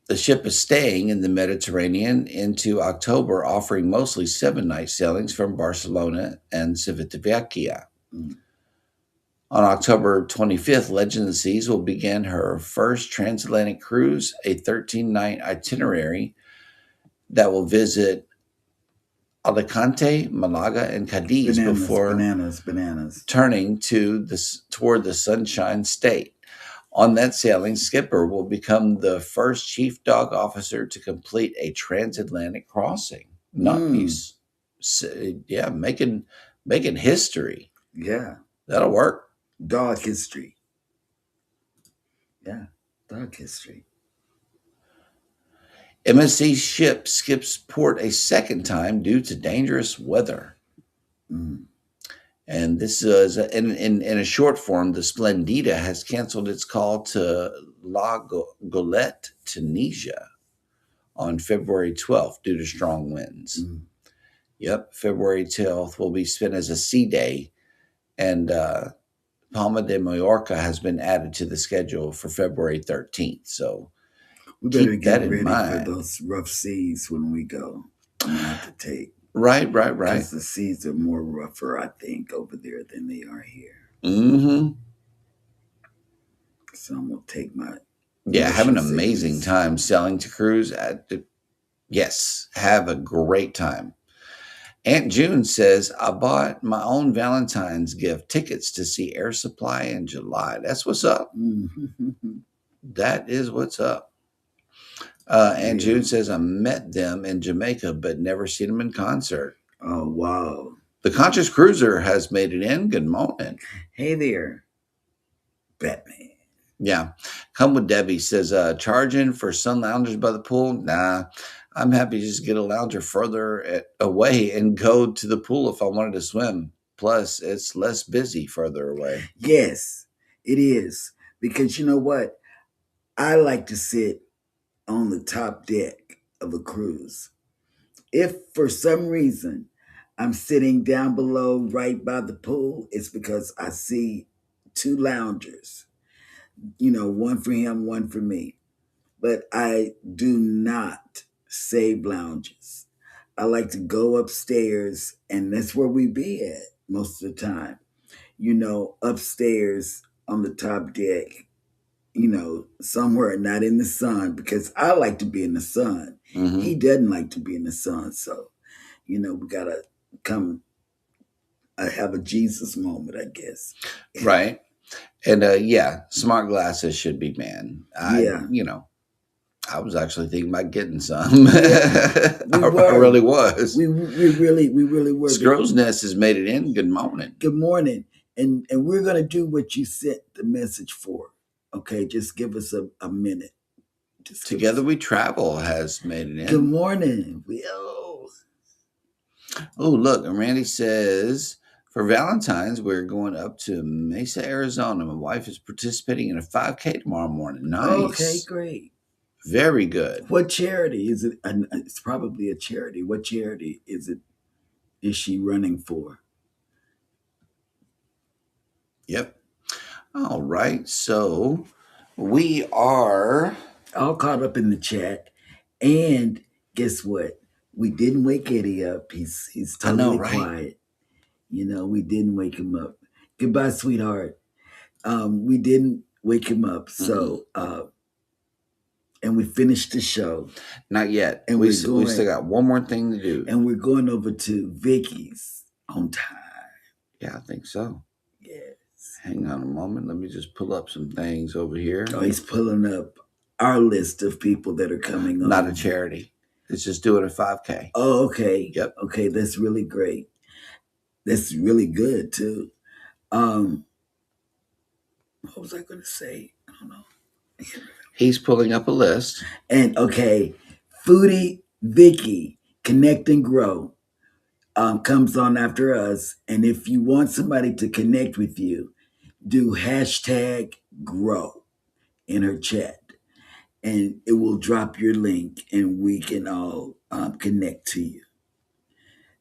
The ship is staying in the Mediterranean into October, offering mostly 7-night sailings from Barcelona and Civitavecchia. On October 25th, Legend of the Seas will begin her first transatlantic cruise, a 13-night itinerary that will visit Alicante, Malaga, and Cadiz before turning toward the Sunshine State. On that sailing, Skipper will become the first Chief Dog Officer to complete a transatlantic crossing. Nice. Yeah, making history. Yeah. That'll work. Dog history. Yeah, dog history. MSC ship skips port a second time due to dangerous weather. And this is in a short form. The Splendida has canceled its call to La Golette, Tunisia, on February 12th due to strong winds. Yep, February 12th will be spent as a sea day, and Palma de Mallorca has been added to the schedule for February 13th. So We better keep that get in ready for mind. those rough seas when we go. I'm gonna have to take Right. because the seas are more rougher, I think, over there than they are here. Mm-hmm. So I'm gonna take my Yeah, have an motion amazing sickness. time sailing to cruise. Yes, have a great time. Aunt June says, I bought my own Valentine's gift tickets to see Air Supply in July. That's what's up. That is what's up. Aunt Yeah. June says, I met them in Jamaica, but never seen them in concert. Oh wow. The Conscious Cruiser has made it in. Good morning. Hey there, Batman. Yeah. Come with Debbie says, charging for sun loungers by the pool? Nah. I'm happy to just get a lounger further away and go to the pool if I wanted to swim. Plus, it's less busy further away. Yes, it is. Because you know what? I like to sit on the top deck of a cruise. If for some reason I'm sitting down below right by the pool, it's because I see two loungers, one for him, one for me. But I do not save lounges. I like to go upstairs, and that's where we be at most of the time. Upstairs on the top deck, somewhere not in the sun because I like to be in the sun. Mm-hmm. He doesn't like to be in the sun. So, we got to come have a Jesus moment, I guess. Right. And yeah, smart glasses should be banned. Yeah. I was actually thinking about getting some. Yeah, we I were. really was. We really were. Scrow's Nest has made it in. Good morning. Good morning. And we're going to do what you sent the message for. Okay, just give us a minute. Together We Travel has made it in. Good morning. Oh, look, and Randy says, for Valentine's, we're going up to Mesa, Arizona. My wife is participating in a 5K tomorrow morning. Nice. Okay, great. Very good. What charity is it? It's probably a charity. What charity is it? Is she running for? Yep. All right. So we are all caught up in the chat. And guess what? We didn't wake Eddie up. He's totally quiet. We didn't wake him up. Goodbye, sweetheart. We didn't wake him up. So and we finished the show. Not yet. And we still got one more thing to do. And we're going over to Vicky's on time. Yeah, I think so. Yes. Hang on a moment. Let me just pull up some things over here. Oh, he's pulling up our list of people that are coming on. Not a charity. It's just doing a 5K. Oh, okay. Yep. Okay, that's really great. That's really good too. What was I going to say? I don't know. He's pulling up a list. And okay, Foodie Vicky, Connect and Grow, comes on after us. And if you want somebody to connect with you, do #grow in her chat. And it will drop your link and we can all connect to you.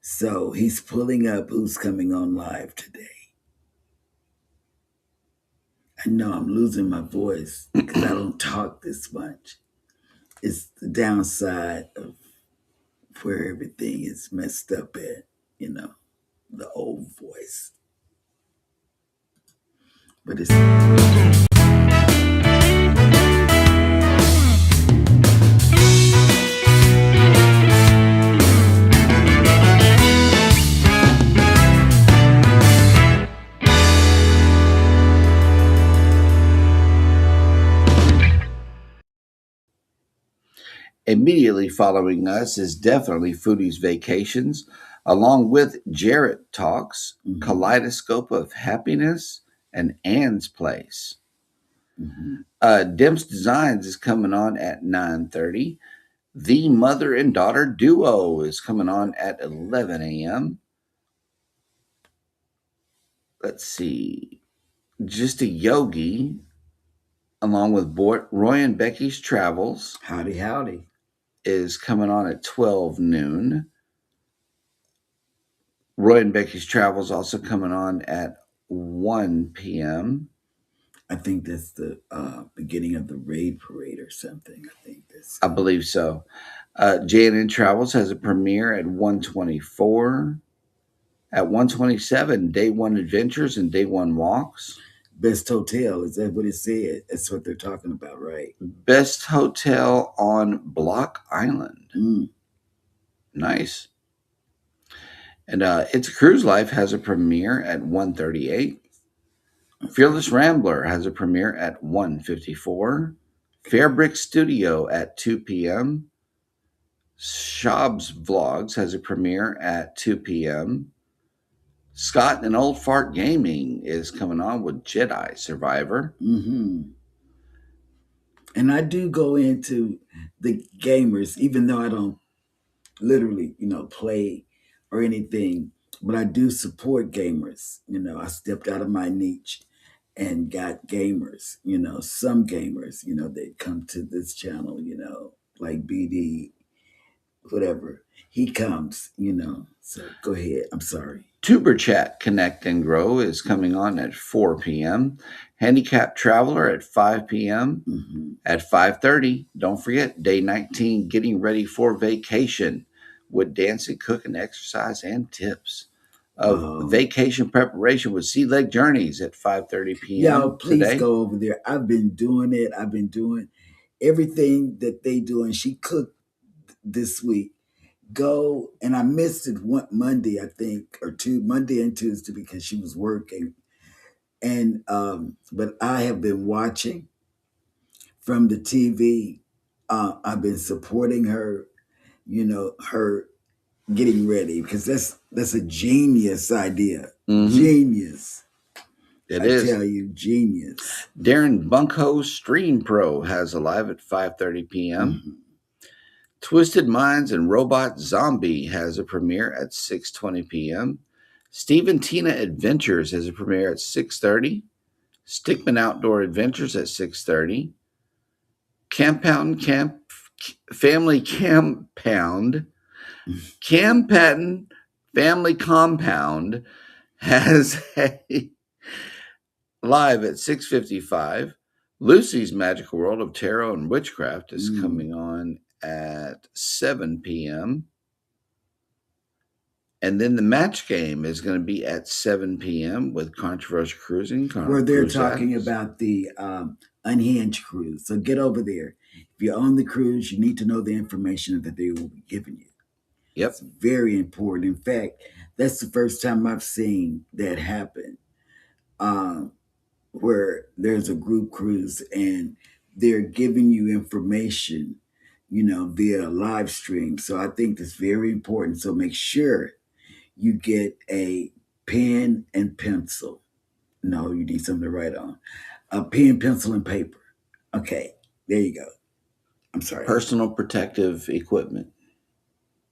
So he's pulling up who's coming on live today. I know I'm losing my voice because I don't talk this much. It's the downside of where everything is messed up at, the old voice. But it's Immediately following us is definitely Foodie's Vacations, along with Jarrett Talks, Kaleidoscope of Happiness, and Ann's Place. Dimps Designs is coming on at 9:30. The Mother and Daughter Duo is coming on at 11 a.m. Let's see. Just a Yogi, along with Roy and Becky's Travels. Howdy. Is coming on at 12 noon. Roy and Becky's Travels also coming on at 1 p.m. I think that's the beginning of the raid parade or something. I think that's I believe so. J&N Travels has a premiere at 1:24. At 1:27, Day One Adventures and Day One Walks. Best Hotel. Is that what it said? That's what they're talking about, right? Best Hotel on Block Island. Mm. Nice. And It's a Cruise Life has a premiere at 1:38. Fearless Rambler has a premiere at 1:54. Fairbrick Studio at 2 p.m. Schaub's Vlogs has a premiere at 2 p.m. Scott and Old Fart Gaming is coming on with Jedi Survivor. Mm-hmm. And I do go into the gamers, even though I don't literally, play or anything, but I do support gamers. I stepped out of my niche and got gamers, some gamers, they come to this channel, like BD, whatever. He comes, So go ahead. I'm sorry. Tuber Chat Connect and Grow is coming on at 4 p.m. Handicap Traveler at 5 p.m. Mm-hmm. At 5:30, don't forget, Day 19, Getting Ready for Vacation with dancing, cooking, exercise, and tips of vacation preparation with Sea Leg Journeys at 5:30 p.m. Y'all, please go over there. I've been doing it. I've been doing everything that they do, and she cooked this week. Go, and I missed it one Monday, I think, or two Monday and Tuesday because she was working. And but I have been watching from the TV. I've been supporting her, her getting ready because that's a genius idea. Mm-hmm. Genius. It I is. tell you, genius. Darren Bunko Stream Pro has a live at 5:30 p.m. Mm-hmm. Twisted Minds and Robot Zombie has a premiere at 6:20 p.m. Steve and Tina Adventures has a premiere at 6:30. Stickman Outdoor Adventures at 6:30. Family Compound. Cam Patton Family Compound has a live at 6:55. Lucy's Magical World of Tarot and Witchcraft is coming on at 7 p.m. And then the match game is going to be at 7 p.m. with Controversial Cruising. Where they're talking about the Unhinged cruise. So get over there. If you own the cruise, you need to know the information that they will be giving you. Yep. It's very important. In fact, that's the first time I've seen that happen, where there's a group cruise and they're giving you information, via live stream. So I think that's very important. So make sure you get a pen and pencil. No, you need something to write on. A pen, pencil, and paper. Okay, there you go. I'm sorry. Personal protective equipment.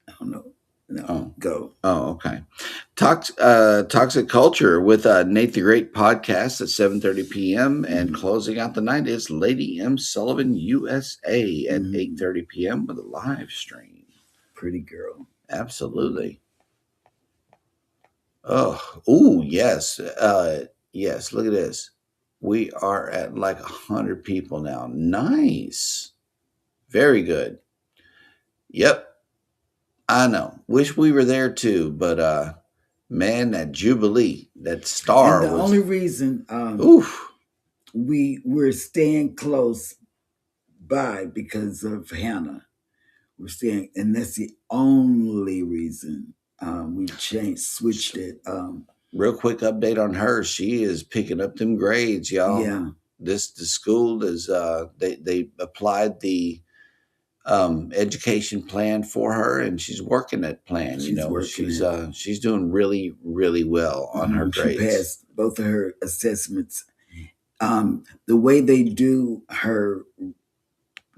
I don't know. No, go. Oh, okay. Toxic Culture with Nate the Great podcast at 7:30 p.m. And closing out the night is Lady M. Sullivan USA at 8:30 p.m. with a live stream. Pretty girl. Absolutely. Oh, yes. Yes, look at this. We are at like 100 people now. Nice. Very good. Yep. I know. Wish we were there too, but man, that Jubilee, that star. And the only reason we're staying close by because of Hannah. We're staying, and that's the only reason we switched it. Real quick update on her. She is picking up them grades, y'all. Yeah. The school is they applied the education plan for her, and she's working that plan. She's doing really, really well on her grades. She passed both of her assessments. The way they do her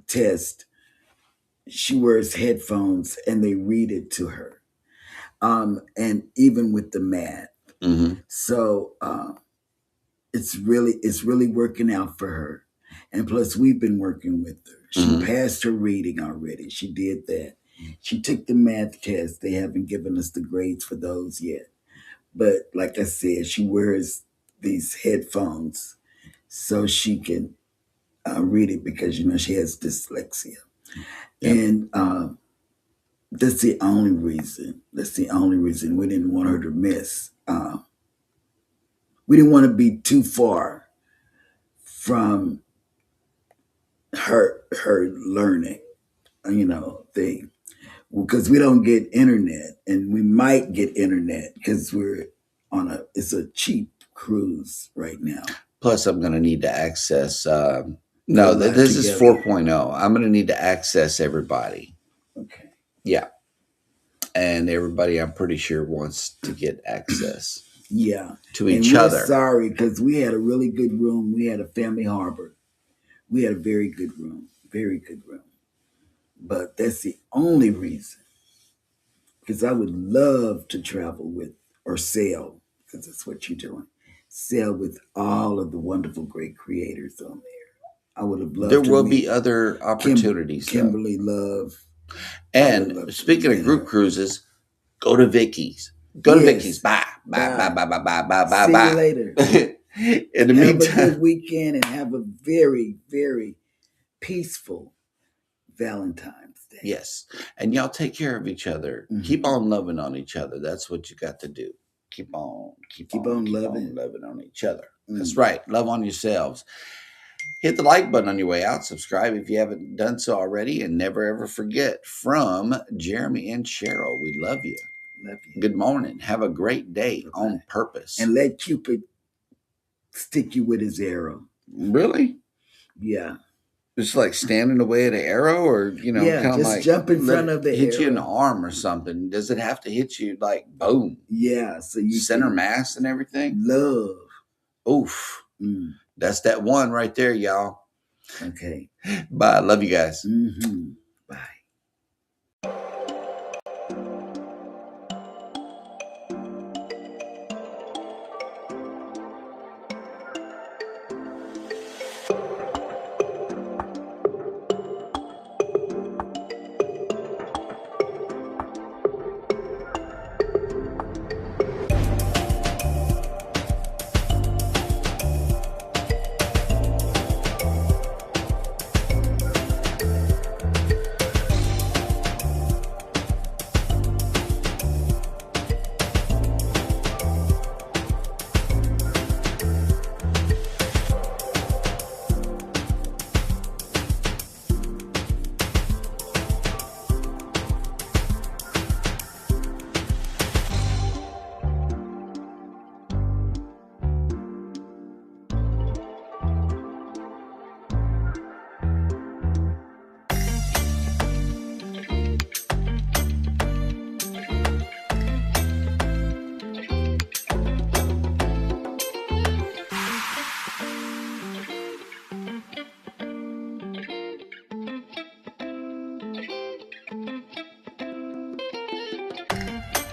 test, she wears headphones and they read it to her. And even with the math. Mm-hmm. So it's really working out for her. And plus, we've been working with her. She passed her reading already. She did that. She took the math test. They haven't given us the grades for those yet. But like I said, she wears these headphones so she can read it because she has dyslexia, Yep. and that's the only reason. That's the only reason we didn't want her to miss. We didn't want to be too far from her learning, thing, because we don't get internet, and we might get internet because it's a cheap cruise right now. Plus, I'm going to need to access. No, Go live this is together. 4.0. I'm going to need to access everybody. Okay. Yeah. And everybody, I'm pretty sure, wants to get access Yeah. to And each we're other. sorry because we had a really good room. We had a family harbor. We had a very good room. Very good room. But that's the only reason. Because I would love to travel with or sail, because that's what you're doing. Sail with all of the wonderful, great creators on there. I would have loved There to will meet be other opportunities. Kimberly Love. And speaking of group cruises, go to Vicky's. Go to Vicky's. Bye. Bye. Bye. Bye. Bye. Bye. Bye. Bye. See bye. you later. In the have meantime, a good weekend and have a very, very peaceful Valentine's Day. Yes. And y'all take care of each other. Mm-hmm. Keep on loving on each other. That's what you got to do. Keep on loving on each other. Mm-hmm. That's right. Love on yourselves. Hit the like button on your way out. Subscribe if you haven't done so already. And never ever forget, from Jeremy and Cheryl, we love you. Love you. Good morning. Have a great day. Bye-bye. On purpose. And let Cupid stick you with his arrow. Really? Yeah. Just like standing away at an arrow, or kind of just like jump in front of the hit arrow. You in the arm or something. Does it have to hit you like boom? Yeah, so you center mass and everything. Love. Oof. That's that one right there, y'all. Okay. Bye. Love you guys. Mm-hmm.